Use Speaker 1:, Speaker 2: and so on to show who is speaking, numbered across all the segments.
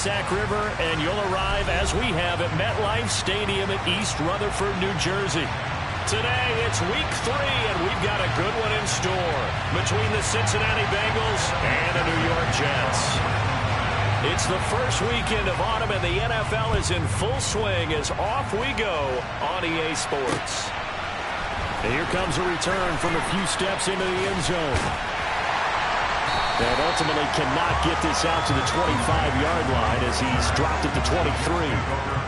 Speaker 1: Sac River, and you'll arrive, as we have, at MetLife Stadium at East Rutherford, New Jersey. Today, it's Week 3, and we've got a good one in store between the Cincinnati Bengals and the New York Jets. It's the first weekend of autumn, and the NFL is in full swing as off we go on EA Sports. And here comes a return from a few steps into the end zone. And ultimately cannot get this out to the 25-yard line as he's dropped at the 23.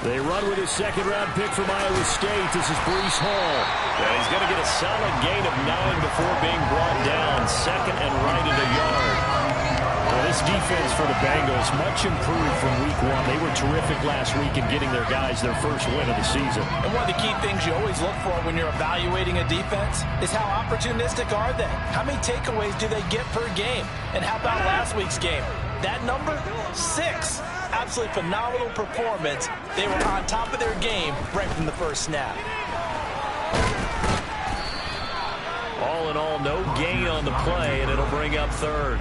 Speaker 1: They run with his second-round pick from Iowa State. This is Breece Hall. And he's going to get a solid gain of 9 before being brought down. Second and right at a yard. Well, this defense for the Bengals, much improved from Week 1. They were terrific last week in getting their guys their first win of the season.
Speaker 2: And one of the key things you always look for when you're evaluating a defense is how opportunistic are they? How many takeaways do they get per game? And how about last week's game? That number? 6. Absolutely phenomenal performance. They were on top of their game right from the first snap.
Speaker 1: All in all, no gain on the play, and it'll bring up third.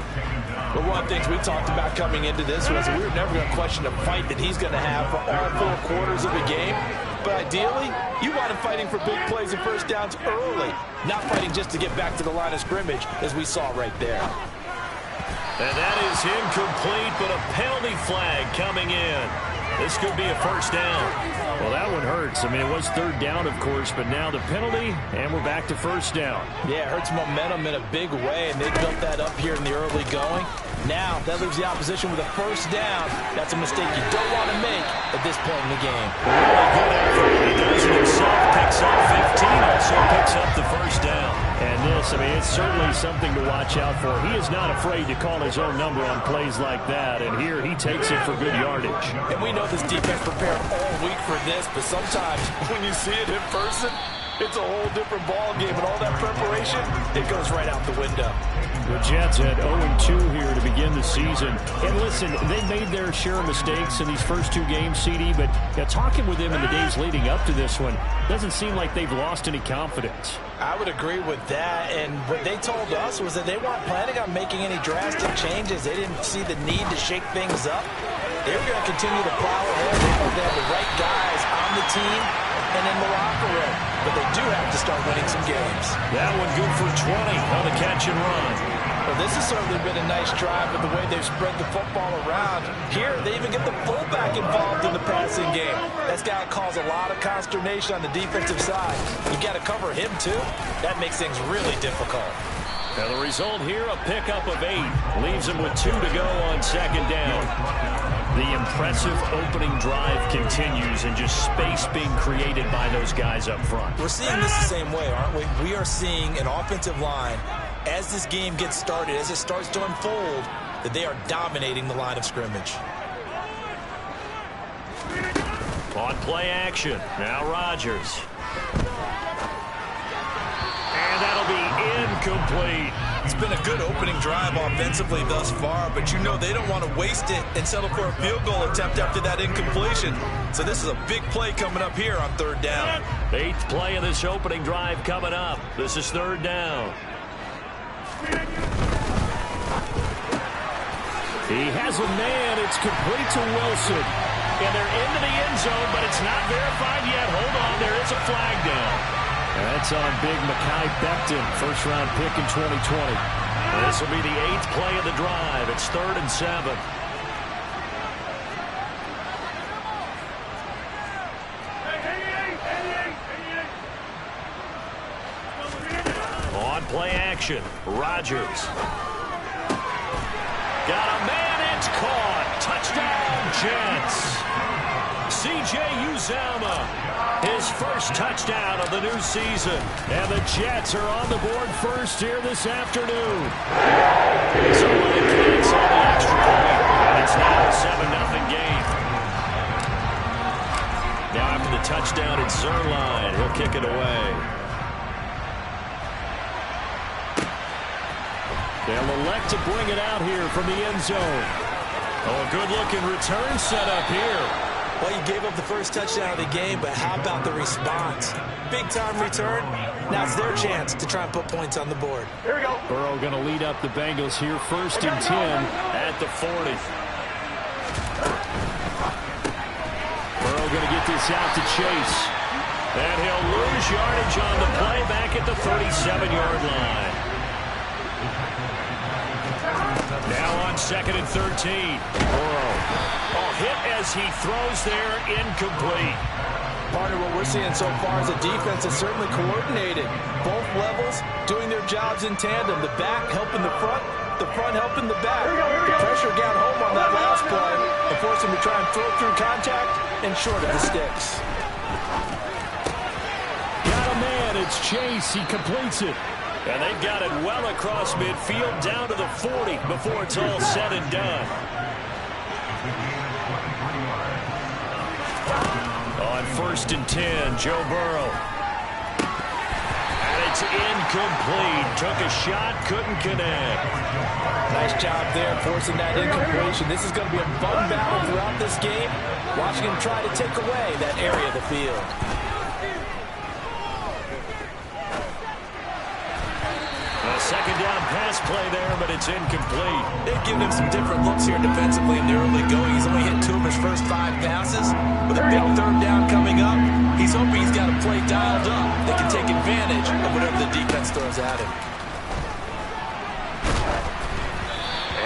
Speaker 2: But one of the things we talked about coming into this was we were never going to question the fight that he's going to have for all 4 quarters of the game. But ideally, you want him fighting for big plays and first downs early, not fighting just to get back to the line of scrimmage, as we saw right there.
Speaker 1: And that is incomplete, but a penalty flag coming in. This could be a first down. Well, that one hurts. I mean, it was third down, of course, but now the penalty, and we're back to first down.
Speaker 2: Yeah, it hurts momentum in a big way, and they built that up here in the early going. Now, that leaves the opposition with a first down. That's a mistake you don't want to make at this point in the game.
Speaker 1: Really good effort. He does it himself, picks up 15, also picks up the first down. And this, I mean, it's certainly something to watch out for. He is not afraid to call his own number on plays like that, and here he takes it for good yardage.
Speaker 2: And we know this defense prepared all week for this, but sometimes when you see it in person, it's a whole different ball game, and all that preparation, it goes right out the window.
Speaker 1: The Jets had 0-2 here to begin the season. And listen, they made their share of mistakes in these first 2 games, CD, but talking with them in the days leading up to this one, doesn't seem like they've lost any confidence.
Speaker 2: I would agree with that, and what they told us was that they weren't planning on making any drastic changes. They didn't see the need to shake things up. They were going to continue to plow ahead. They felt they had the right guys on the team and in the locker room, but they do have to start winning some games.
Speaker 1: That one good for 20 on the catch and run.
Speaker 2: Well, this has certainly been a nice drive with the way they've spread the football around. Here, they even get the fullback involved in the passing game. That's got to cause a lot of consternation on the defensive side. You got to cover him, too. That makes things really difficult.
Speaker 1: Now, the result here, a pickup of 8. Leaves them with 2 to go on second down. The impressive opening drive continues and just space being created by those guys up front.
Speaker 2: We're seeing this the same way, aren't we? We are seeing an offensive line, as this game gets started, as it starts to unfold, that they are dominating the line of scrimmage.
Speaker 1: On play action, now Rodgers. And that'll be incomplete.
Speaker 2: It's been a good opening drive offensively thus far, but you know they don't want to waste it and settle for a field goal attempt after that incompletion. So this is a big play coming up here on third down.
Speaker 1: 8th play of this opening drive coming up. This is third down. He has a man. It's complete to Wilson. And they're into the end zone, but it's not verified yet. Hold on, there is a flag down. And that's on big Mekhi Becton, first-round pick in 2020. This will be the 8th play of the drive. It's 3rd and 7. On play action, Rodgers. Got a man, it's caught. Touchdown, Jets. C.J. Uzomah, his first touchdown of the new season. And the Jets are on the board first here this afternoon. They'll elect to bring it out here from the end zone. Oh, a good-looking return set up here.
Speaker 2: Well, you gave up the first touchdown of the game, but how about the response? Big-time return. Now it's their chance to try and put points on the board.
Speaker 3: Here we go.
Speaker 1: Burrow going to lead up the Bengals here, 1st and 10 at the 40. Burrow going to get this out to Chase. And he'll lose yardage on the play back at the 37-yard line. Now on 2nd and 13. Burrow. Oh, hit as he throws there, incomplete.
Speaker 2: Partner, what we're seeing so far is the defense is certainly coordinated. Both levels doing their jobs in tandem. The back helping the front helping the back. The pressure got home on that last play and forced him to try and throw through contact and short of the sticks.
Speaker 1: Got a man, it's Chase, he completes it. And they've got it well across midfield down to the 40 before it's all said and done. On 1st and 10, Joe Burrow. And it's incomplete. Took a shot, couldn't connect.
Speaker 2: Nice job there forcing that incompletion. This is going to be a fun battle throughout this game. Watching him try to take away that area of the field.
Speaker 1: A second down pass play there, but it's incomplete.
Speaker 2: They've given him some different looks here defensively in the early going. He's only hit 2 of his first 5 passes. With a big 3rd down coming up, he's hoping he's got a play dialed up that can take advantage of whatever the defense throws at him.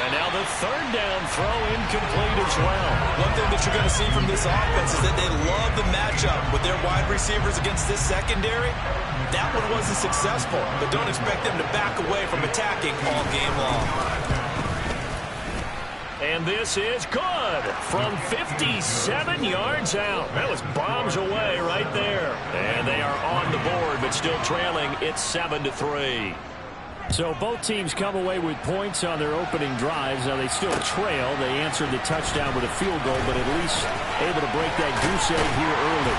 Speaker 1: And now the 3rd down throw incomplete as well.
Speaker 2: One thing that you're going to see from this offense is that they love the matchup with their wide receivers against this secondary. That one wasn't successful, but don't expect them to back away from attacking all game long.
Speaker 1: And this is good from 57 yards out. That was bombs away right there. And they are on the board, but still trailing. It's 7-3. So both teams come away with points on their opening drives. Now they still trail. They answered the touchdown with a field goal, but at least able to break that goose egg here early.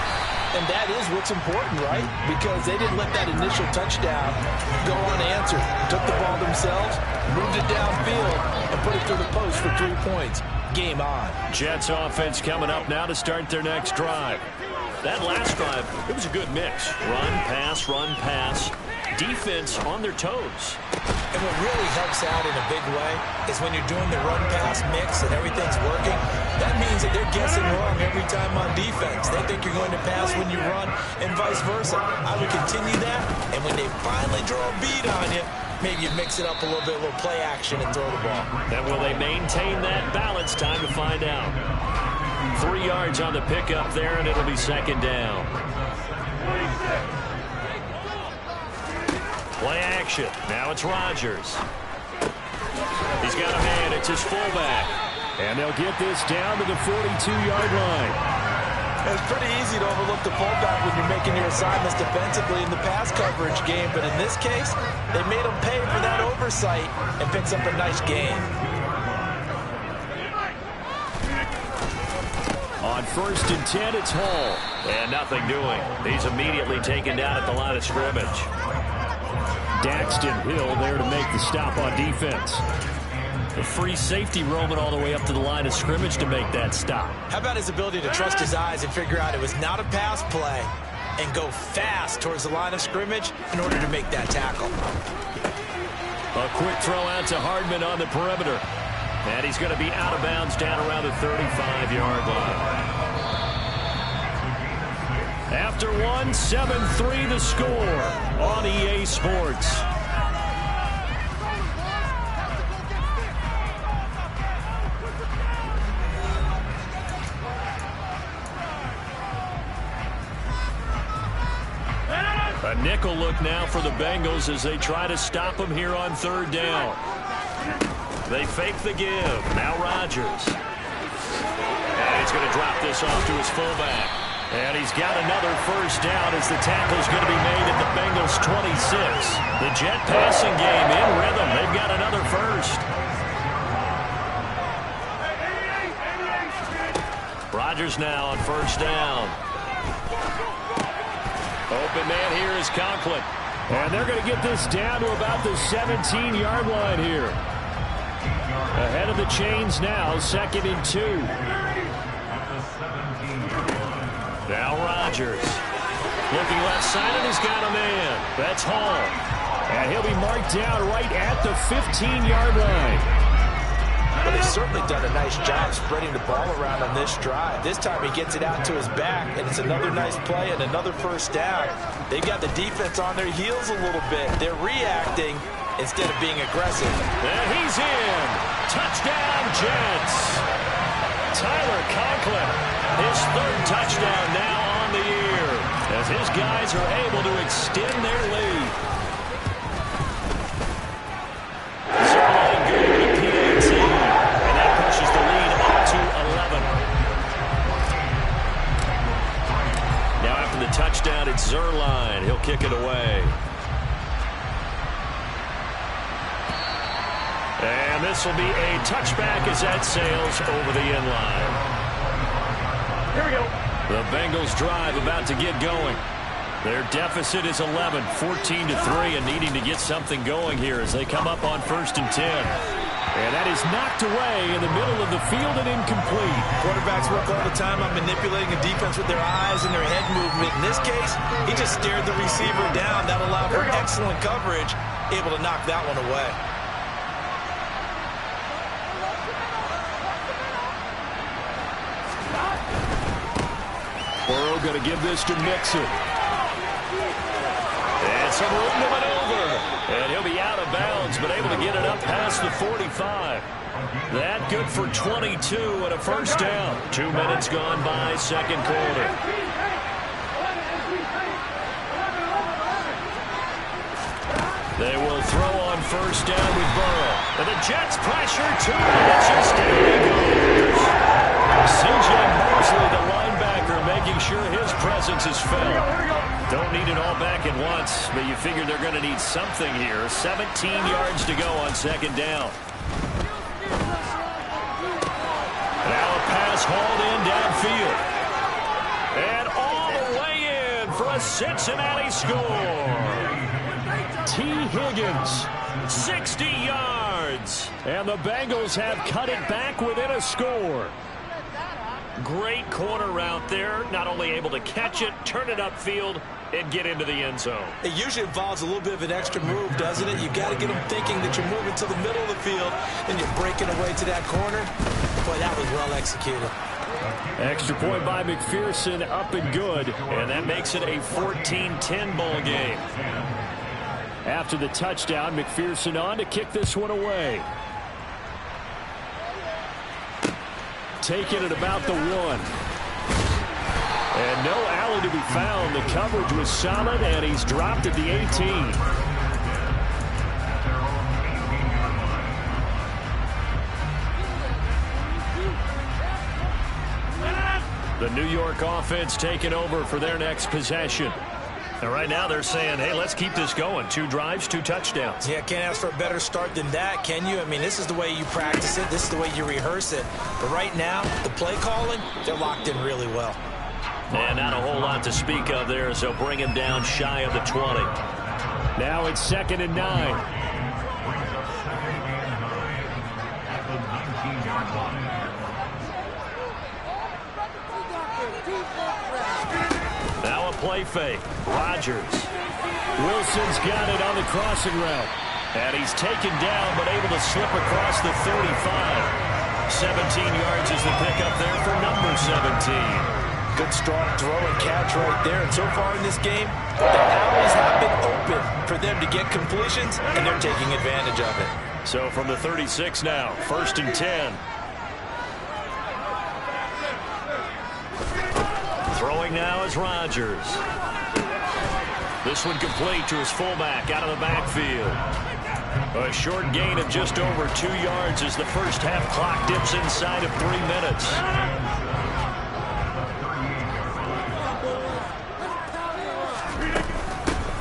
Speaker 2: And that is what's important, right? Because they didn't let that initial touchdown go unanswered. Took the ball themselves, moved it downfield, and put it through the post for 3 points. Game on.
Speaker 1: Jets offense coming up now to start their next drive. That last drive, it was a good mix. Run, pass. Defense on their toes.
Speaker 2: And what really helps out in a big way is when you're doing the run-pass mix and everything's working, that means that they're guessing wrong every time on defense. They think you're going to pass when you run and vice versa. I would continue that, and when they finally draw a bead on you, maybe you mix it up a little bit, a little play action and throw the ball.
Speaker 1: And will they maintain that balance? Time to find out. 3 yards on the pickup there, and it'll be 2nd down. Play action. Now it's Rodgers. He's got a man. It's his fullback. And they'll get this down to the 42-yard line.
Speaker 2: It's pretty easy to overlook the fullback when you're making your assignments defensively in the pass coverage game. But in this case, they made him pay for that oversight and picks up a nice gain.
Speaker 1: On 1st and 10, it's Hall. And nothing doing. He's immediately taken down at the line of scrimmage. Daxton Hill there to make the stop on defense. The free safety roaming all the way up to the line of scrimmage to make that stop.
Speaker 2: How about his ability to trust his eyes and figure out it was not a pass play and go fast towards the line of scrimmage in order to make that tackle.
Speaker 1: A quick throw out to Hardman on the perimeter. And he's going to be out of bounds down around the 35-yard line. After one, 7-3 the score on EA Sports. A nickel look now for the Bengals as they try to him here on 3rd down. They fake the give. Now Rodgers. And he's going to drop this off to his fullback. And he's got another 1st down as the tackle's going to be made at the Bengals 26. The Jet passing game in rhythm. They've got another 1st. Rodgers now on 1st down. Open man here is Conklin. And they're going to get this down to about the 17-yard line here. Ahead of the chains now, 2nd and 2. Now Rodgers. Looking left side, and he's got a man. That's Hall. And he'll be marked down right at the 15-yard line.
Speaker 2: Well, they've certainly done a nice job spreading the ball around on this drive. This time he gets it out to his back, and it's another nice play and another first down. They've got the defense on their heels a little bit. They're reacting instead of being aggressive.
Speaker 1: And he's in. Touchdown, Jets. Tyler Conklin, his 3rd touchdown now on the year, as his guys are able to extend their lead. Zerline good with a PAT, and that pushes the lead up to 11. Now after the touchdown, it's Zerline. He'll kick it away. And this will be a touchback as that sails over the end line. Here we go. The Bengals drive about to get going. Their deficit is 11, 14-3, and needing to get something going here as they come up on 1st and 10. And that is knocked away in the middle of the field and incomplete.
Speaker 2: Quarterbacks work all the time on manipulating a defense with their eyes and their head movement. In this case, he just stared the receiver down. That allowed for excellent coverage, able to knock that one away.
Speaker 1: Burrow going to give this to Mixon. And some room to maneuver. And he'll be out of bounds, but able to get it up past the 45. That good for 22 and a first down. 2 minutes gone by, 2nd quarter. They will throw on first down with Burrow. And the Jets pressure 2 inches. Down he goes. C.J. Mosley, the linebacker, making sure his presence is felt. Don't need it all back at once, but you figure they're going to need something here. 17 yards to go on 2nd down. Now a pass hauled in downfield. And all the way in for a Cincinnati score. T. Higgins, 60 yards. And the Bengals have cut it back within a score. Great corner route there. Not only able to catch it, turn it upfield, and get into the end zone.
Speaker 2: It usually involves a little bit of an extra move, doesn't it? You've got to get them thinking that you're moving to the middle of the field, and you're breaking away to that corner. Boy, that was well executed.
Speaker 1: Extra point by McPherson, up and good. And that makes it a 14-10 ball game. After the touchdown, McPherson on to kick this one away. Taking it about the 1. And no alley to be found. The coverage was solid, and he's dropped at the 18. The New York offense taking over for their next possession. And right now they're saying, hey, let's keep this going. 2 drives, 2 touchdowns.
Speaker 2: Yeah, can't ask for a better start than that, can you? I mean, this is the way you practice it. This is the way you rehearse it. But right now, the play calling, they're locked in really well.
Speaker 1: And not a whole lot to speak of there, so bring him down shy of the 20. Now it's 2nd and 9. Now a play fake. Rodgers. Wilson's got it on the crossing route. And he's taken down, but able to slip across the 35. 17 yards is the pickup there for number 17.
Speaker 2: Good strong throw and catch right there. And so far in this game, the alleys have been open for them to get completions, and they're taking advantage of it.
Speaker 1: So from the 36 now, 1st and 10. Throwing now is Rodgers. This one complete to his fullback out of the backfield. A short gain of just over 2 yards as the first half clock dips inside of 3 minutes.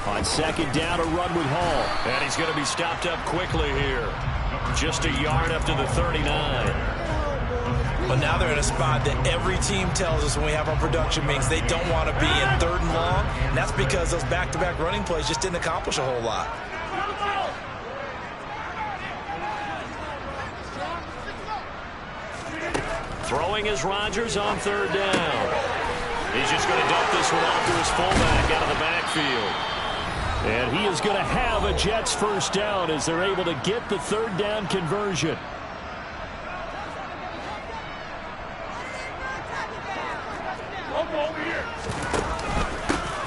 Speaker 1: On 2nd down, a run with Hall. And he's going to be stopped up quickly here. Just a yard up to the 39.
Speaker 2: But now they're in a spot that every team tells us when we have our production meetings they don't want to be in, 3rd and long. And that's because those back-to-back running plays just didn't accomplish a whole lot.
Speaker 1: Throwing is Rodgers on 3rd down. He's just going to dump this one off to his fullback out of the backfield. And he is going to have a Jets 1st down as they're able to get the 3rd down conversion.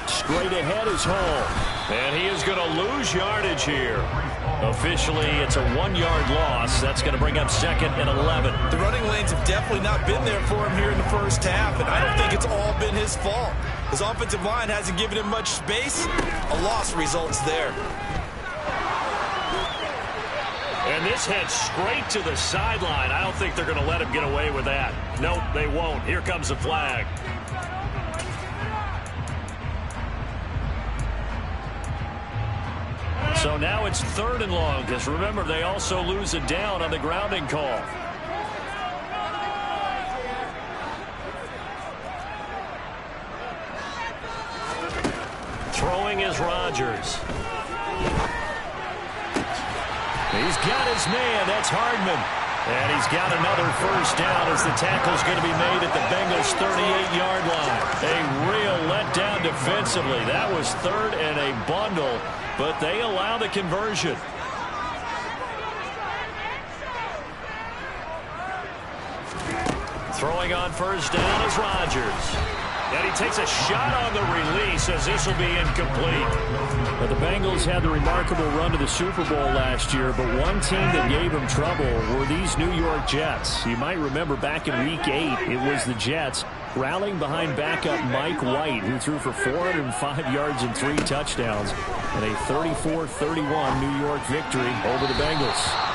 Speaker 1: Straight ahead is Hall. And he is going to lose yardage here. Officially, it's a 1-yard loss. That's going to bring up 2nd and 11.
Speaker 2: The running lanes have definitely not been there for him here in the first half, and I don't think it's all been his fault. His offensive line hasn't given him much space. A loss results there.
Speaker 1: And this heads straight to the sideline. I don't think they're going to let him get away with that. Nope, they won't. Here comes a flag. So now it's 3rd and long, because remember, they also lose a down on the grounding call. Throwing is Rodgers. He's got his man. That's Hardman. And he's got another 1st down as the tackle's going to be made at the Bengals' 38-yard line. A real letdown defensively. That was 3rd and a bundle, but they allow the conversion. Throwing on 1st down is Rodgers. And he takes a shot on the release as this will be incomplete. But the Bengals had the remarkable run to the Super Bowl last year, but one team that gave them trouble were these New York Jets. You might remember back in Week 8, it was the Jets rallying behind backup Mike White, who threw for 405 yards and 3 touchdowns, and a 34-31 New York victory over the Bengals.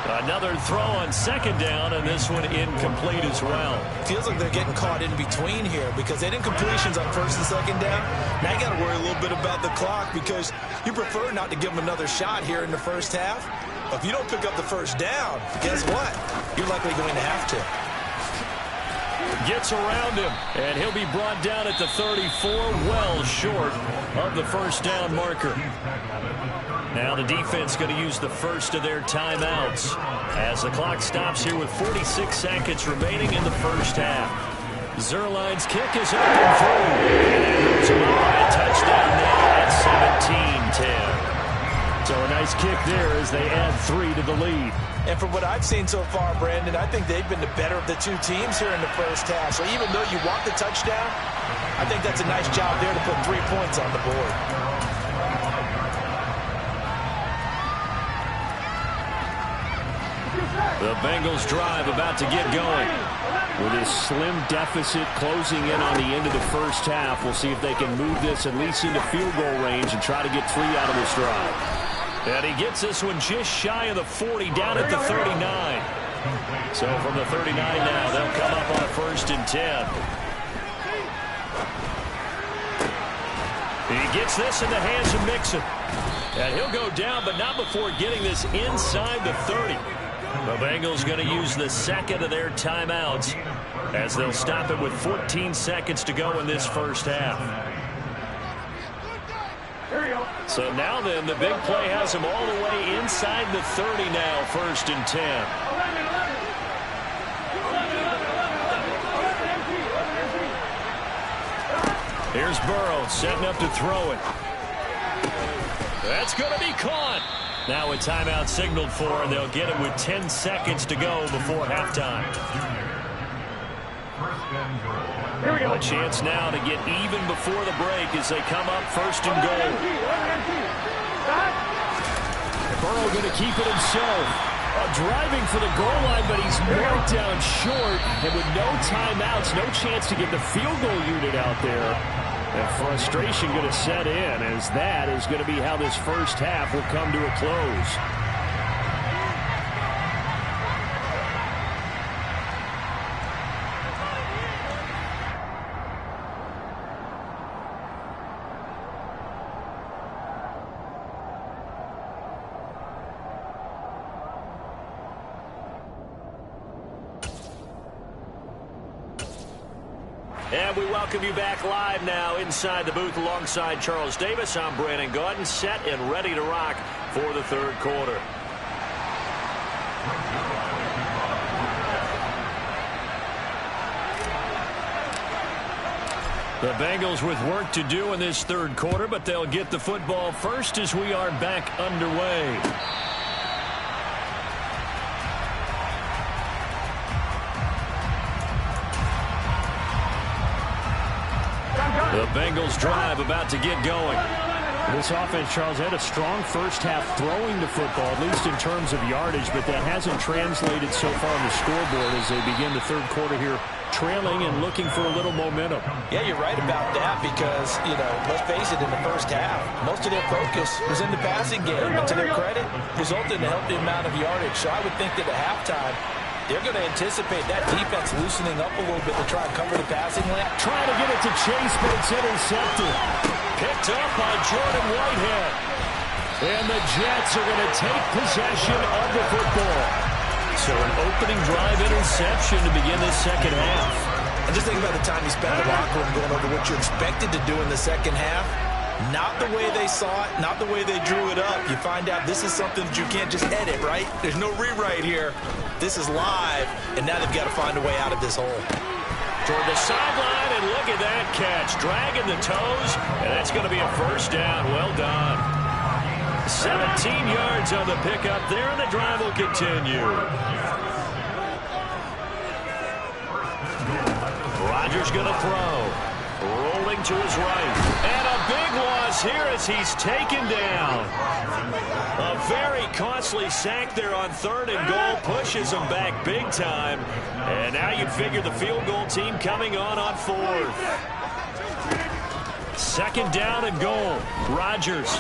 Speaker 1: Another throw on 2nd down, and this one incomplete as well.
Speaker 2: Feels like they're getting caught in between here because they didn't completions on 1st and 2nd down. Now you got to worry a little bit about the clock because you prefer not to give them another shot here in the first half. But if you don't pick up the 1st down, guess what? You're likely going to have to.
Speaker 1: Gets around him, and he'll be brought down at the 34, well short of the 1st down marker. Now the defense going to use the first of their timeouts as the clock stops here with 46 seconds remaining in the first half. Zuerlein's kick is up and through. And that moves him up by a touchdown now at 17-10. So a nice kick there as they add 3 to the lead.
Speaker 2: And from what I've seen so far, Brandon, I think they've been the better of the two teams here in the first half. So even though you want the touchdown, I think that's a nice job there to put 3 points on the board.
Speaker 1: The Bengals drive about to get going. With this slim deficit closing in on the end of the first half, we'll see if they can move this at least into field goal range and try to get 3 out of this drive. And he gets this one just shy of the 40, down at the 39. So from the 39 now, they'll come up on a 1st and 10. He gets this in the hands of Mixon. And he'll go down, but not before getting this inside the 30. The Bengals going to use the 2nd of their timeouts as they'll stop it with 14 seconds to go in this first half. So now then, the big play has him all the way inside the 30 now, 1st and 10. Here's Burrow setting up to throw it. That's going to be caught. Now a timeout signaled for, and they'll get it with 10 seconds to go before halftime. Here we go. A chance now to get even before the break as they come up 1st and goal. Burrow going to keep it himself. Driving for the goal line, but he's marked down short. And with no timeouts, no chance to get the field goal unit out there. And frustration going to set in as that is going to be how this first half will come to a close. And we welcome you back live now inside the booth alongside Charles Davis. I'm Brandon Gaudin, set and ready to rock for the third quarter. The Bengals with work to do in this third quarter, but they'll get the football first as we are back underway. The Bengals drive about to get going.
Speaker 3: This offense, Charles, had a strong first half throwing the football, at least in terms of yardage, but that hasn't translated so far on the scoreboard as they begin the third quarter here, trailing and looking for a little momentum.
Speaker 2: Yeah, you're right about that because, let's face it, in the first half, most of their focus was in the passing game, and to their credit, resulted in a healthy amount of yardage. So I would think that at halftime, they're going to anticipate that defense loosening up a little bit to try and cover the passing lane.
Speaker 3: Trying to get it to Chase, but it's intercepted.
Speaker 1: Picked up by Jordan Whitehead. And the Jets are going to take possession of the football. So an opening drive interception to begin this second half.
Speaker 2: And just think about the time you spent in the locker room going over what you expected to do in the second half. Not the way they saw it, not the way they drew it up. You find out this is something that you can't just edit, right? There's no rewrite here. This is live, and now they've got to find a way out of this hole.
Speaker 1: Toward the sideline, and look at that catch. Dragging the toes, and that's going to be a first down. Well done. 17 yards on the pickup there, and the drive will continue. Rodgers going to throw. Rolling to his right. And a big loss here as he's taken down. A very costly sack there on third and goal. Pushes him back big time. And now you'd figure the field goal team coming on fourth. Second down and goal. Rodgers.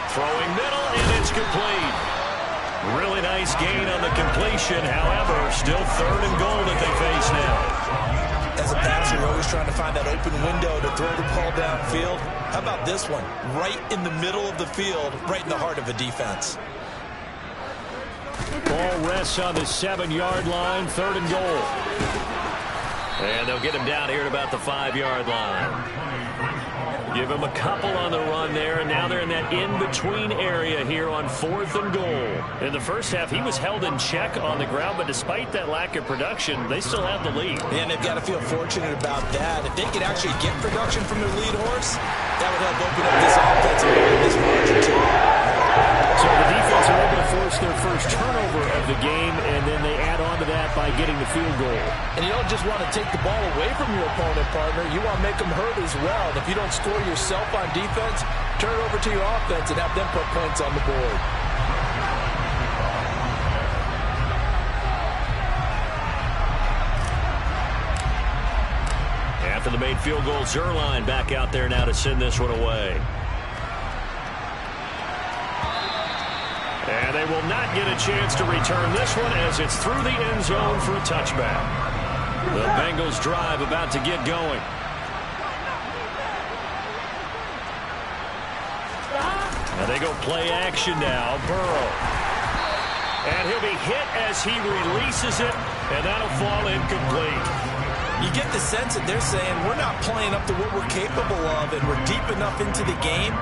Speaker 1: Throwing middle, and it's complete. Really nice gain on the completion. However, still third and goal that they face now.
Speaker 2: As a passer, you're always trying to find that open window to throw the ball downfield. How about this one? Right in the middle of the field, right in the heart of a defense.
Speaker 1: Ball rests on the 7-yard line, third and goal. And they'll get him down here at about the 5-yard line. Give him a couple on the run there, and now they're in that in-between area here on fourth and goal. In the first half, he was held in check on the ground, but despite that lack of production, they still have the lead.
Speaker 2: And they've got to feel fortunate about that. If they could actually get production from their lead horse, that would help open up this offense and open this margin too.
Speaker 3: So the defense are able to force their first turnover of the game, and then they add on to that by getting the field goal.
Speaker 2: And you don't just want to take the ball away from your opponent, partner. You want to make them hurt as well. And if you don't score yourself on defense, turn it over to your offense and have them put points on the board.
Speaker 1: After the made field goal, Zuerlein back out there now to send this one away. And they will not get a chance to return this one as it's through the end zone for a touchback. The Bengals drive about to get going. And they go play action now. Burrow. And he'll be hit as he releases it, and that'll fall incomplete.
Speaker 2: You get the sense that they're saying we're not playing up to what we're capable of, and we're deep enough into the game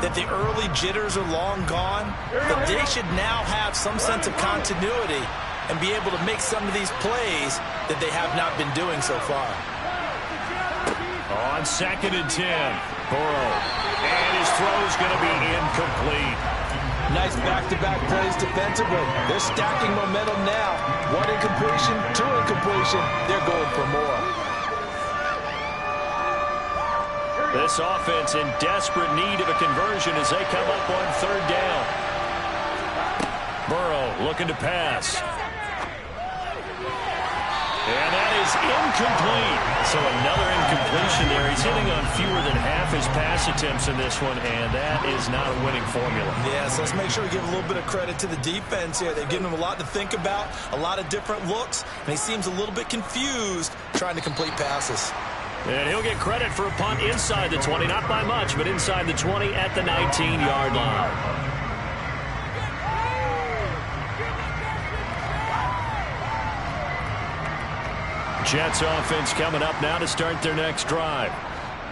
Speaker 2: that the early jitters are long gone, but they should now have some sense of continuity and be able to make some of these plays that they have not been doing so far.
Speaker 1: On 2nd and 10, Burrow. And his throw's going to be incomplete.
Speaker 2: Nice back-to-back plays defensively. They're stacking momentum now. 1 incompletion, 2 incompletion. They're going for more.
Speaker 1: This offense in desperate need of a conversion as they come up on third down. Burrow looking to pass. And that is incomplete. So another incompletion there. He's hitting on fewer than half his pass attempts in this one, and that is not a winning formula.
Speaker 2: Yes, let's make sure we give a little bit of credit to the defense here. They've given him a lot to think about, a lot of different looks, and he seems a little bit confused trying to complete passes.
Speaker 1: And he'll get credit for a punt inside the 20, not by much, but inside the 20 at the 19-yard line. Jets offense coming up now to start their next drive.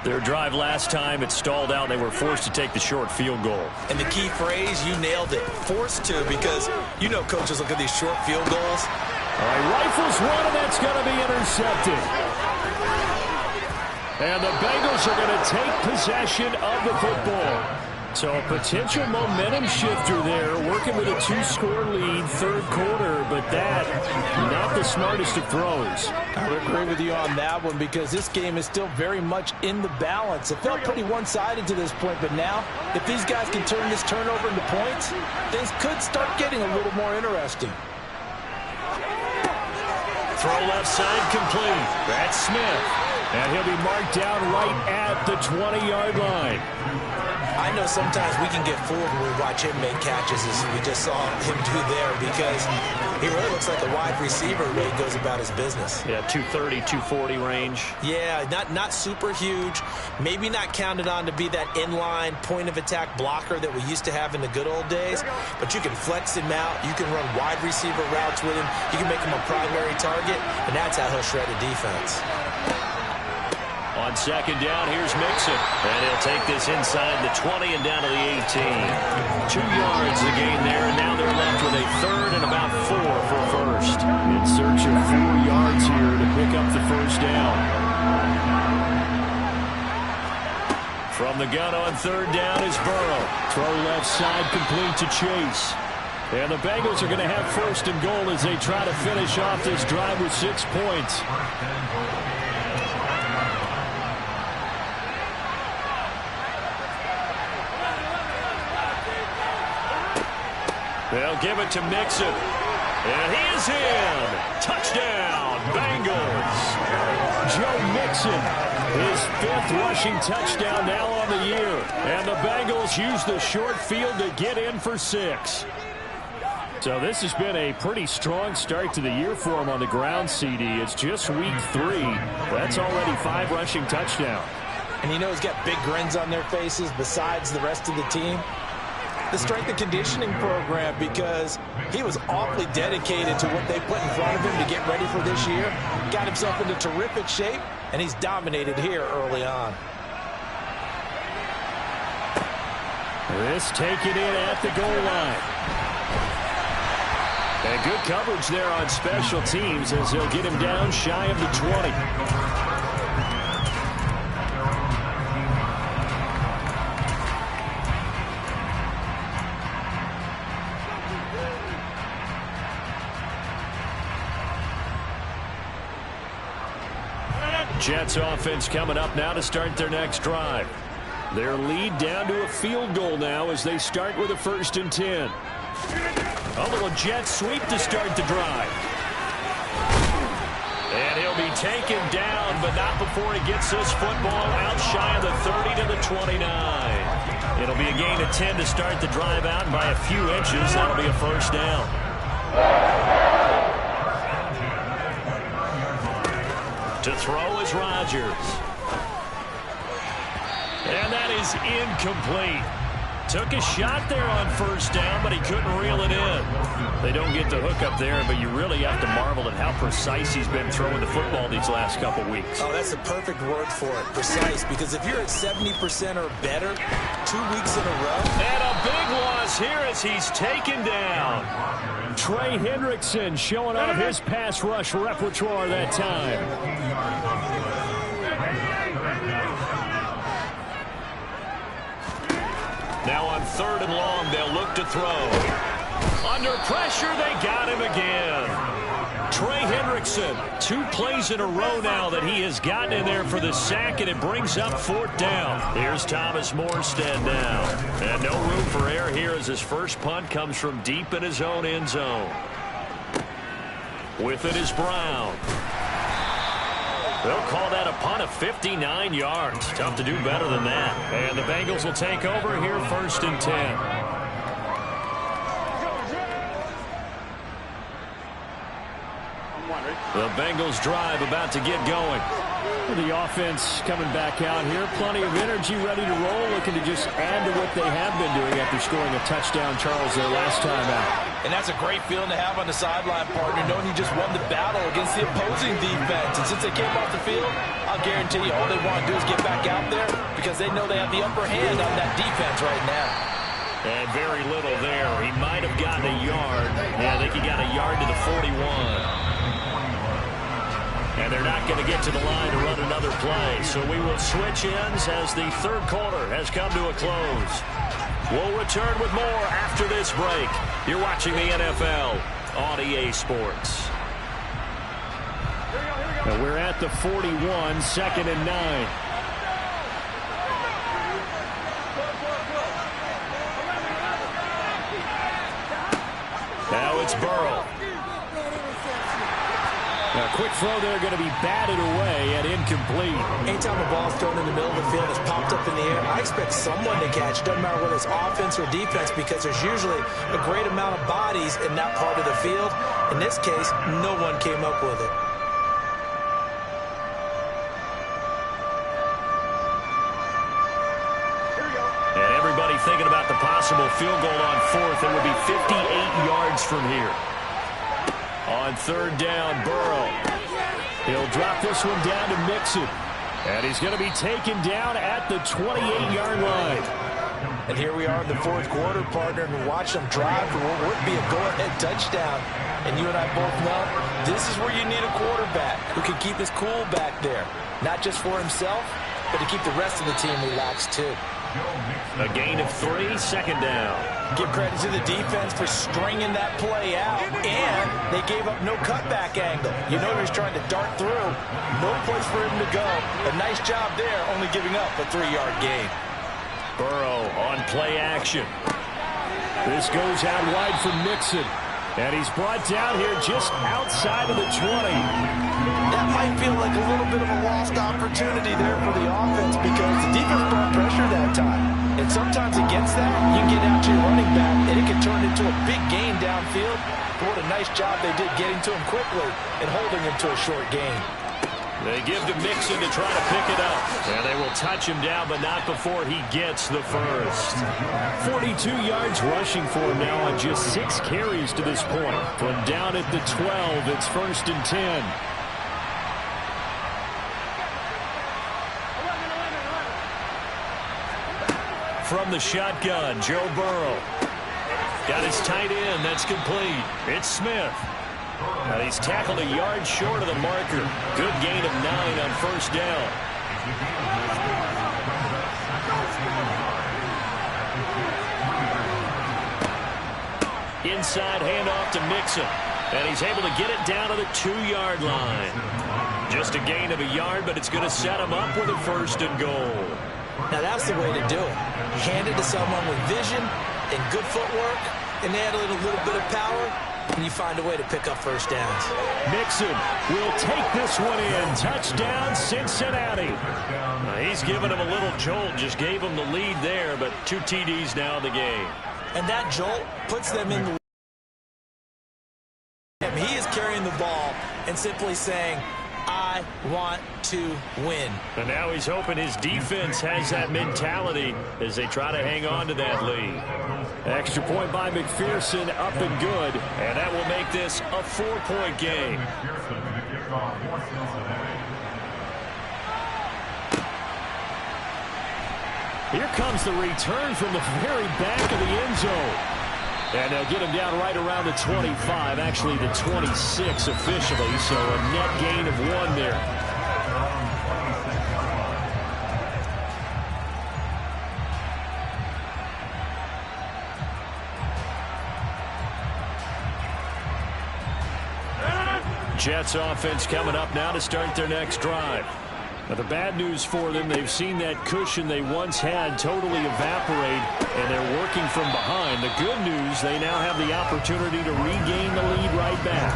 Speaker 1: Their drive last time, it stalled out. They were forced to take the short field goal.
Speaker 2: And the key phrase, you nailed it. Forced to, because you know coaches look at these short field goals.
Speaker 3: All right, rifles one, and that's going to be intercepted. And the Bengals are going to take possession of the football. So a potential momentum shifter there, working with a 2-score lead, third quarter, but that, not the smartest of throws.
Speaker 2: I would agree with you on that one because this game is still very much in the balance. It felt pretty one-sided to this point, but now, if these guys can turn this turnover into points, things could start getting a little more interesting.
Speaker 1: Throw left side complete. That's Smith.
Speaker 3: And he'll be marked down right at the 20-yard line.
Speaker 2: I know sometimes we can get fooled when we watch him make catches as we just saw him do there because he really looks like a wide receiver when he goes about his business.
Speaker 1: Yeah, 230, 240 range.
Speaker 2: Yeah, not super huge. Maybe not counted on to be that inline point-of-attack blocker that we used to have in the good old days, but you can flex him out. You can run wide receiver routes with him. You can make him a primary target, and that's how he'll shred a defense.
Speaker 1: On second down, here's Mixon. And he'll take this inside the 20 and down to the 18. 2 yards the gain there, and now they're left with a third and about 4 for first.
Speaker 3: In search of 4 yards here to pick up the first down.
Speaker 1: From the gun on third down is Burrow.
Speaker 3: Throw left side complete to Chase. And the Bengals are going to have first and goal as they try to finish off this drive with 6 points.
Speaker 1: They'll give it to Mixon. And he is in. Touchdown, Bengals.
Speaker 3: Joe Mixon, his 5th rushing touchdown now on the year. And the Bengals use the short field to get in for 6. So this has been a pretty strong start to the year for him on the ground, CD. It's just week 3. That's already 5 rushing touchdowns.
Speaker 2: And you know he's got big grins on their faces besides the rest of the team. The strength and conditioning program, because he was awfully dedicated to what they put in front of him to get ready for this year. Got himself into terrific shape, and he's dominated here early on.
Speaker 3: This taken in at the goal line. And good coverage there on special teams as they'll get him down shy of the 20. Jets offense coming up now to start their next drive. Their lead down to a field goal now as they start with a 1st and 10. A little jet sweep to start the drive.
Speaker 1: And he'll be taken down, but not before he gets this football out shy of the 30 to the 29. It'll be a gain of 10 to start the drive out, and by a few inches, that'll be a first down. To throw is Rodgers. And that is incomplete. Took a shot there on first down, but he couldn't reel it in. They don't get the hook up there, but you really have to marvel at how precise he's been throwing the football these last couple weeks.
Speaker 2: Oh, that's the perfect word for it, precise, because if you're at 70% or better 2 weeks in a row.
Speaker 1: And a big loss here as he's taken down.
Speaker 3: Trey Hendrickson showing off his pass rush repertoire that time.
Speaker 1: Now on 3rd and long, they'll look to throw. Under pressure, they got him again. Trey Hendrickson, 2 plays in a row now that he has gotten in there for the sack, and it brings up 4th down. Here's Thomas Morstead now. And no room for error here as his first punt comes from deep in his own end zone. With it is Brown. They'll call that a punt of 59 yards. Tough to do better than that. And the Bengals will take over here 1st and 10. The Bengals drive about to get going.
Speaker 3: The offense coming back out here. Plenty of energy, ready to roll, looking to just add to what they have been doing after scoring a touchdown, Charles, their last time out.
Speaker 2: And that's a great feeling to have on the sideline, partner, knowing you just won the battle against the opposing defense. And since they came off the field, I'll guarantee you all they want to do is get back out there because they know they have the upper hand on that defense right now.
Speaker 1: And very little there. He might have gotten a yard. Yeah, I think he got a yard to the 41. And they're not going to get to the line to run another play. So we will switch ends as the third quarter has come to a close. We'll return with more after this break. You're watching the NFL on EA Sports.
Speaker 3: Now we're at the 41, 2nd and 9.
Speaker 1: Now it's Burrow.
Speaker 3: Now, quick throw there, going to be batted away and incomplete.
Speaker 2: Anytime a ball's thrown in the middle of the field, it's popped up in the air, I expect someone to catch. Doesn't matter whether it's offense or defense because there's usually a great amount of bodies in that part of the field. In this case, no one came up with it.
Speaker 1: And everybody thinking about the possible field goal on fourth. It would be 58 yards from here. On third down, Burrow. He'll drop this one down to Mixon. And he's going to be taken down at the 28-yard line.
Speaker 2: And here we are in the fourth quarter, partner, and watch them drive for what would be a go-ahead touchdown. And you and I both know this is where you need a quarterback who can keep his cool back there. Not just for himself, but to keep the rest of the team relaxed, too.
Speaker 1: A gain of 3, second down.
Speaker 2: Give credit to the defense for stringing that play out, and they gave up no cutback angle. You know he was trying to dart through. No place for him to go. A nice job there, only giving up a 3-yard gain.
Speaker 1: Burrow on play action.
Speaker 3: This goes out wide for Mixon. And he's brought down here just outside of the 20.
Speaker 2: That might feel like a little bit of a lost opportunity there for the offense because the defense brought pressure that time. And sometimes against that, you can get out to your running back, and it can turn into a big gain downfield. But what a nice job they did getting to him quickly and holding him to a short gain.
Speaker 1: They give to Mixon to try to pick it up. And they will touch him down, but not before he gets the first.
Speaker 3: 42 yards rushing for him now on just 6 carries to this point. From down at the 12, it's 1st and 10.
Speaker 1: From the shotgun, Joe Burrow. Got his tight end. That's complete. It's Smith. Now he's tackled a yard short of the marker. Good gain of 9 on first down. Inside handoff to Mixon. And he's able to get it down to the 2-yard line. Just a gain of a yard, but it's going to set him up with a 1st and goal.
Speaker 2: Now that's the way to do it. You hand it to someone with vision and good footwork, and add a little bit of power, and you find a way to pick up first downs.
Speaker 3: Mixon will take this one in. Touchdown, Cincinnati.
Speaker 1: He's given him a little jolt, just gave him the lead there, but 2 TDs now in the game.
Speaker 2: And that jolt puts them in the... He is carrying the ball and simply saying, I want to win.
Speaker 1: And now he's hoping his defense has that mentality as they try to hang on to that lead.
Speaker 3: Extra point by McPherson, up and good.
Speaker 1: And that will make this a 4-point game.
Speaker 3: Here comes the return from the very back of the end zone. And they'll get him down right around the 25, actually the 26 officially, so a net gain of 1 there.
Speaker 1: Jets offense coming up now to start their next drive.
Speaker 3: Now the bad news for them, they've seen that cushion they once had totally evaporate, and they're working from behind. The good news, they now have the opportunity to regain the lead right back.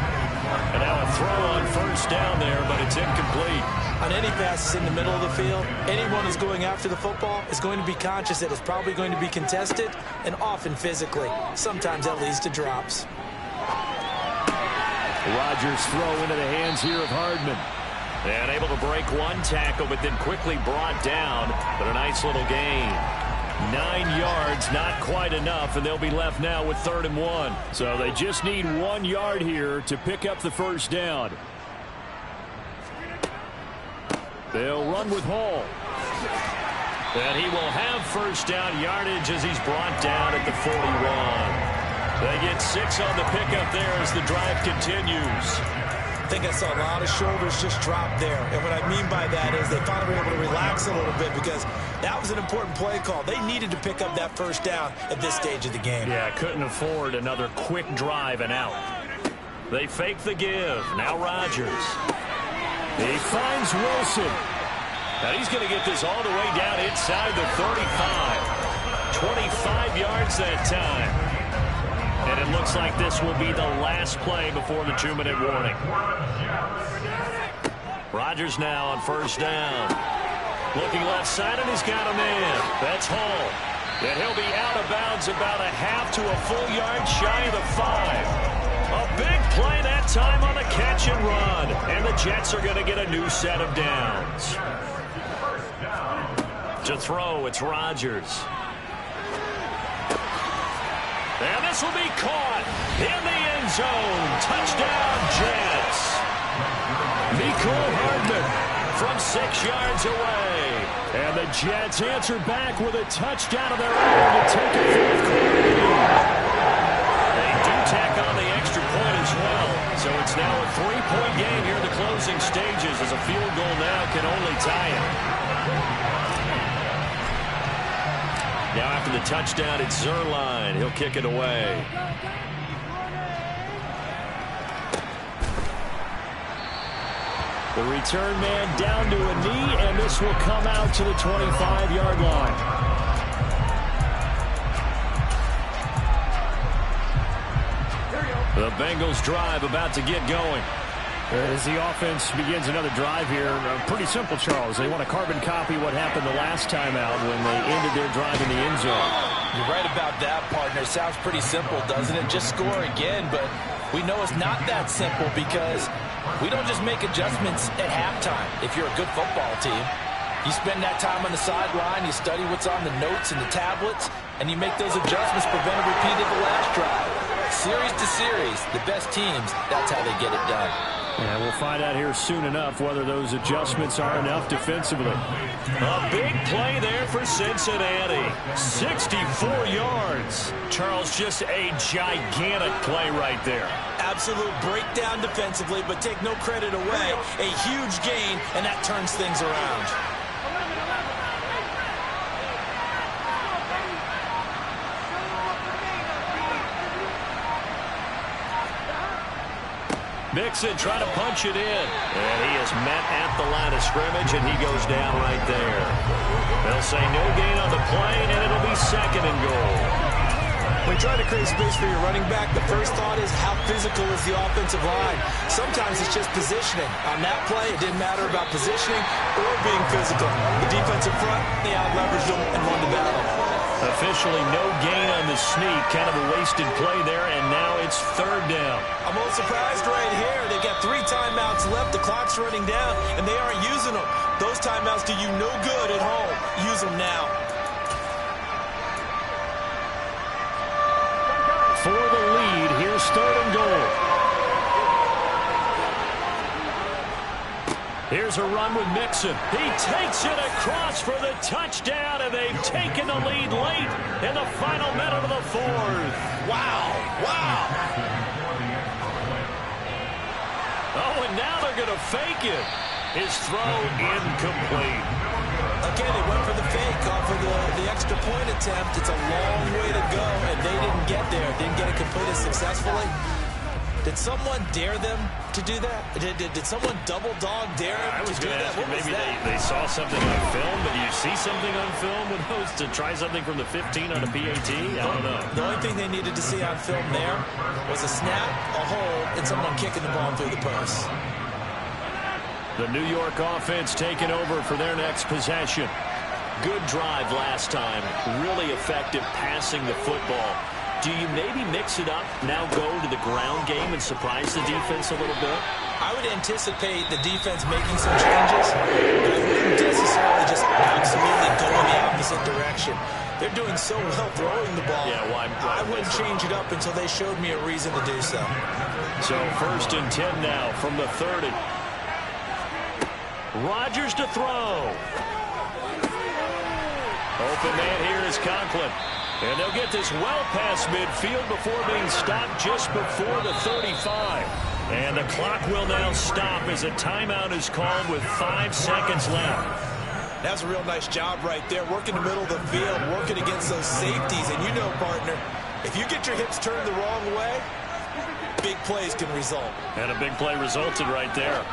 Speaker 1: And now a throw on first down there, but it's incomplete.
Speaker 2: On any passes in the middle of the field, anyone who's going after the football is going to be conscious that it's probably going to be contested, and often physically. Sometimes that leads to drops.
Speaker 3: Rodgers throw into the hands here of Hardman.
Speaker 1: And able to break one tackle, but then quickly brought down. But a nice little gain. 9 yards, not quite enough, and they'll be left now with 3rd and 1.
Speaker 3: So they just need 1 yard here to pick up the first down. They'll run with Hall.
Speaker 1: And he will have first down yardage as he's brought down at the 41. They get 6 on the pickup there as the drive continues.
Speaker 2: I think I saw a lot of shoulders just drop there. And what I mean by that is they finally were able to relax a little bit because that was an important play call. They needed to pick up that first down at this stage of the game.
Speaker 1: Yeah, couldn't afford another quick drive and out. They fake the give. Now Rodgers.
Speaker 3: He finds Wilson.
Speaker 1: And he's going to get this all the way down inside the 35. 25 yards that time. And it looks like this will be the last play before the 2-minute warning. Rodgers now on first down. Looking left side, and he's got a man. That's Hall. And he'll be out of bounds about a half to a full yard shy of the 5. A big play that time on the catch and run. And the Jets are going to get a new set of downs. To throw, it's Rodgers. And this will be caught in the end zone. Touchdown, Jets. Mecole Hardman from 6 yards away.
Speaker 3: And the Jets answer back with a touchdown of their own to take a 4th quarter lead.
Speaker 1: They do tack on the extra point as well. So it's now a 3-point game here in the closing stages as a field goal now can only tie it. Now after the touchdown, it's Zuerlein. He'll kick it away.
Speaker 3: The return man down to a knee, and this will come out to the 25-yard line.
Speaker 1: The Bengals drive about to get going.
Speaker 3: As the offense begins another drive here, pretty simple, Charles. They want to carbon copy what happened the last time out when they ended their drive in the end zone.
Speaker 2: You're right about that, partner. Sounds pretty simple, doesn't it? Just score again, but we know it's not that simple because we don't just make adjustments at halftime. If you're a good football team, you spend that time on the sideline, you study what's on the notes and the tablets, and you make those adjustments, prevent a repeat of the last drive. Series to series, the best teams, that's how they get it done.
Speaker 3: And we'll find out here soon enough whether those adjustments are enough defensively.
Speaker 1: A big play there for Cincinnati. 64 yards. Charles, just a gigantic play right there.
Speaker 2: Absolute breakdown defensively, but take no credit away. A huge gain, and that turns things around.
Speaker 1: Mixon trying to punch it in. And he is met at the line of scrimmage, and he goes down right there. They'll say no gain on the play, and it'll be 2nd and goal.
Speaker 2: When you try to create space for your running back, the first thought is how physical is the offensive line. Sometimes it's just positioning. On that play, it didn't matter about positioning or being physical. The defensive front, they out-leveraged them and won the battle.
Speaker 1: Officially no gain on the sneak. Kind of a wasted play there, and now it's 3rd down.
Speaker 2: I'm a little surprised right here. They've got 3 timeouts left. The clock's running down, and they aren't using them. Those timeouts do you no good at home. Use them now.
Speaker 3: For the lead, here's 3rd and goal. Here's a run with Mixon. He takes it across for the touchdown, and they've taken the lead late in the final minute of the 4th.
Speaker 2: Wow. Wow.
Speaker 1: Oh, and now they're going to fake it. His throw incomplete.
Speaker 2: Again, they went for the fake off of the extra point attempt. It's a long way to go, and they didn't get there. Didn't get it completed successfully. Did someone dare them to do that? Did someone double dog dare them to do that? What was
Speaker 1: maybe
Speaker 2: that?
Speaker 1: they saw something on film, but do you see something on film with those to try something from the 15 on a PAT? I don't know.
Speaker 2: The only thing they needed to see on film there was a snap, a hold, and someone kicking the ball through the post.
Speaker 1: The New York offense taking over for their next possession. Good drive last time. Really effective passing the football. Do you maybe mix it up, now go to the ground game and surprise the defense a little bit?
Speaker 2: I would anticipate the defense making some changes, but I wouldn't necessarily just absolutely go in the opposite direction. They're doing so well throwing the ball.
Speaker 1: Yeah, why
Speaker 2: I wouldn't change it up until they showed me a reason to do so.
Speaker 1: So 1st and 10 now from the 30. Rodgers to throw. Open man here is Conklin. And they'll get this well past midfield before being stopped just before the 35. And the clock will now stop as a timeout is called with 5 seconds left.
Speaker 2: That's a real nice job right there, working the middle of the field, working against those safeties. And you know, partner, if you get your hips turned the wrong way, big plays can result.
Speaker 1: And a big play resulted right there.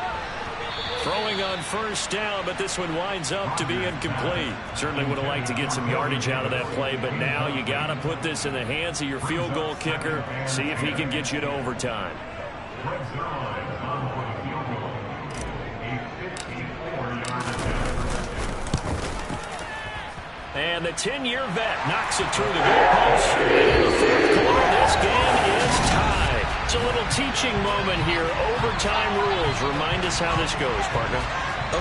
Speaker 1: Throwing on 1st down, but this one winds up to be incomplete. Certainly would have liked to get some yardage out of that play, but now you got to put this in the hands of your field goal kicker. See if he can get you to overtime. And the 10-year vet knocks it through the goalpost. In the 4th quarter, this game is tied. It's a little teaching moment here. Overtime rules. Remind us how this goes, partner.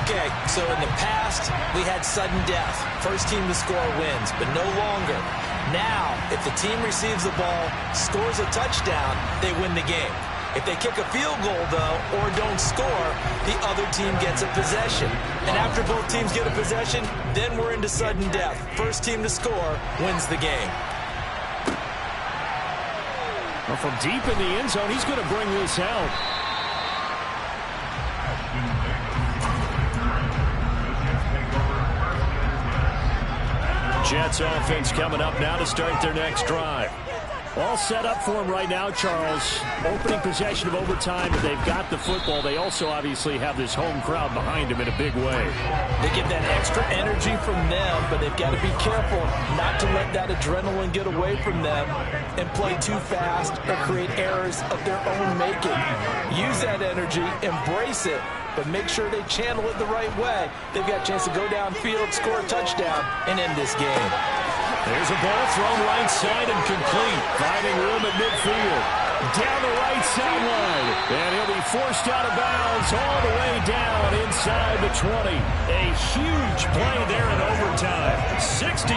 Speaker 2: Okay, so in the past, we had sudden death. First team to score wins, but no longer. Now, if the team receives the ball, scores a touchdown, they win the game. If they kick a field goal, though, or don't score, the other team gets a possession. And after both teams get a possession, then we're into sudden death. First team to score wins the game.
Speaker 3: Well, from deep in the end zone, he's going to bring this out. Jets offense coming up now to start their next drive. All set up for him right now, Charles. Opening possession of overtime. They've got the football. They also obviously have this home crowd behind them in a big way.
Speaker 2: They get that extra energy from them, but they've got to be careful not to let that adrenaline get away from them and play too fast or create errors of their own making. Use that energy, embrace it, but make sure they channel it the right way. They've got a chance to go downfield, score a touchdown, and end this game.
Speaker 1: There's a ball thrown right side and complete. Finding room at midfield. Down the right sideline. And he'll be forced out of bounds all the way down inside the 20. A huge play there in overtime. 66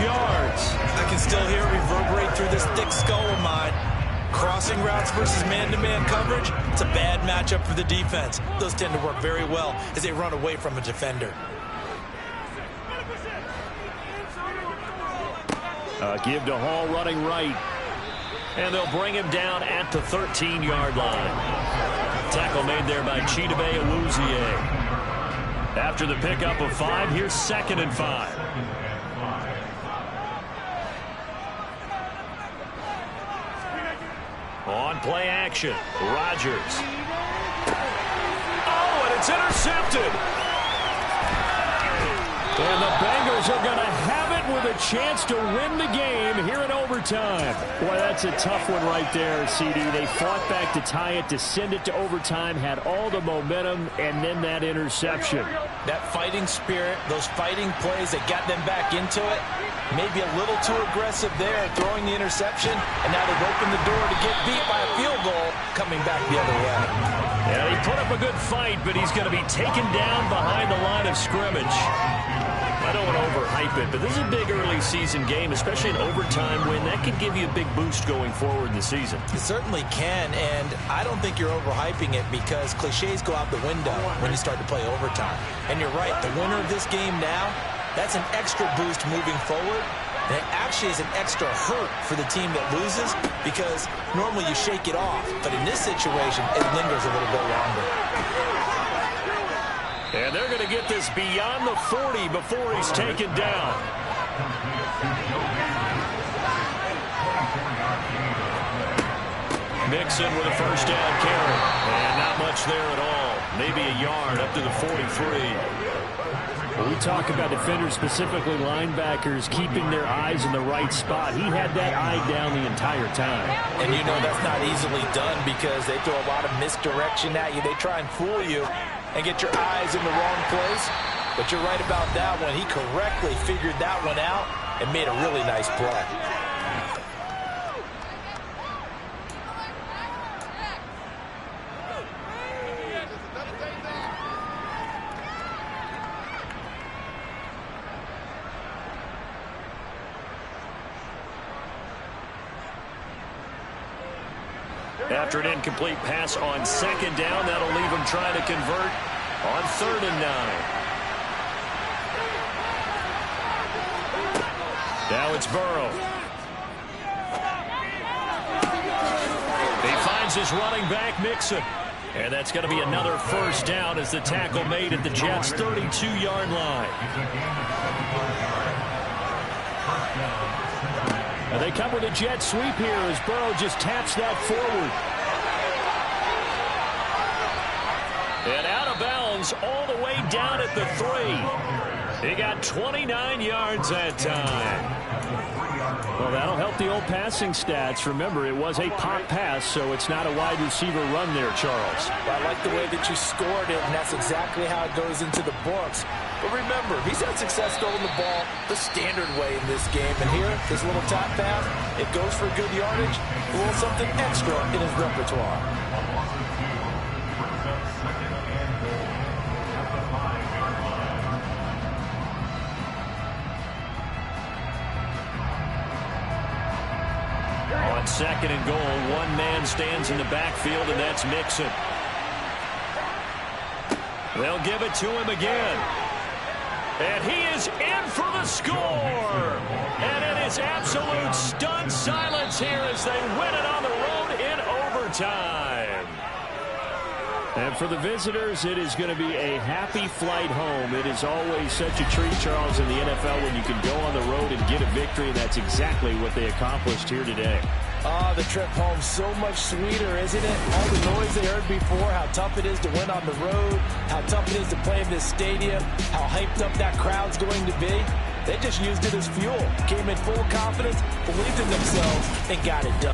Speaker 1: yards.
Speaker 2: I can still hear it reverberate through this thick skull of mine. Crossing routes versus man-to-man coverage, it's a bad matchup for the defense. Those tend to work very well as they run away from a defender.
Speaker 1: Give to Hall running right. And they'll bring him down at the 13-yard line. Tackle made there by Chidobe Awuzie. After the pickup of 5, here's 2nd and 5. On play action, Rodgers. Oh, and it's intercepted. And the Bengals are going to have it with a chance to win the game here in overtime.
Speaker 3: Boy, that's a tough one right there, CD. They fought back to tie it, to send it to overtime, had all the momentum, and then that interception.
Speaker 2: That fighting spirit, those fighting plays that got them back into it, maybe a little too aggressive there, throwing the interception, and now they've opened the door to get beat by a field goal, coming back the other way.
Speaker 1: Yeah, he put up a good fight, but he's going to be taken down behind the line of scrimmage. I don't want to overhype it, but this is a big early season game, especially an overtime win. That could give you a big boost going forward in the season.
Speaker 2: It certainly can, and I don't think you're overhyping it because cliches go out the window when you start to play overtime. And you're right, the winner of this game now, that's an extra boost moving forward. And it actually is an extra hurt for the team that loses because normally you shake it off. But in this situation, it lingers a little bit longer.
Speaker 1: And they're going to get this beyond the 40 before he's taken down. Mixon with a first down carry. And not much there at all. Maybe a yard up to the 43.
Speaker 3: When we talk about defenders, specifically linebackers, keeping their eyes in the right spot. He had that eye down the entire time.
Speaker 2: And you know that's not easily done because they throw a lot of misdirection at you. They try and fool you and get your eyes in the wrong place. But you're right about that one. He correctly figured that one out and made a really nice play.
Speaker 1: After an incomplete pass on second down, that'll leave him trying to convert on 3rd and 9. Now it's Burrow. He finds his running back, Mixon. And that's going to be another first down as the tackle made at the Jets' 32-yard line. And they come with a jet sweep here as Burrow just taps that forward. And out of bounds all the way down at the 3. He got 29 yards that time. Well, that'll help the old passing stats. Remember, it was a pop pass, so it's not a wide receiver run there, Charles.
Speaker 2: I like the way that you scored it, and that's exactly how it goes into the books. But remember, he's had success throwing the ball the standard way in this game. And here, this little top pass, it goes for good yardage, a little something extra in his repertoire.
Speaker 1: On 2nd and goal, one man stands in the backfield, and that's Mixon. They'll give it to him again. And he is in for the score. And it is absolute stunned silence here as they win it on the road in overtime.
Speaker 3: And for the visitors, it is going to be a happy flight home. It is always such a treat, Charles, in the NFL when you can go on the road and get a victory, and that's exactly what they accomplished here today.
Speaker 2: The trip home so much sweeter, isn't it? All the noise they heard before, how tough it is to win on the road, how tough it is to play in this stadium, how hyped up that crowd's going to be. They just used it as fuel, came in full confidence, believed in themselves, and got it done.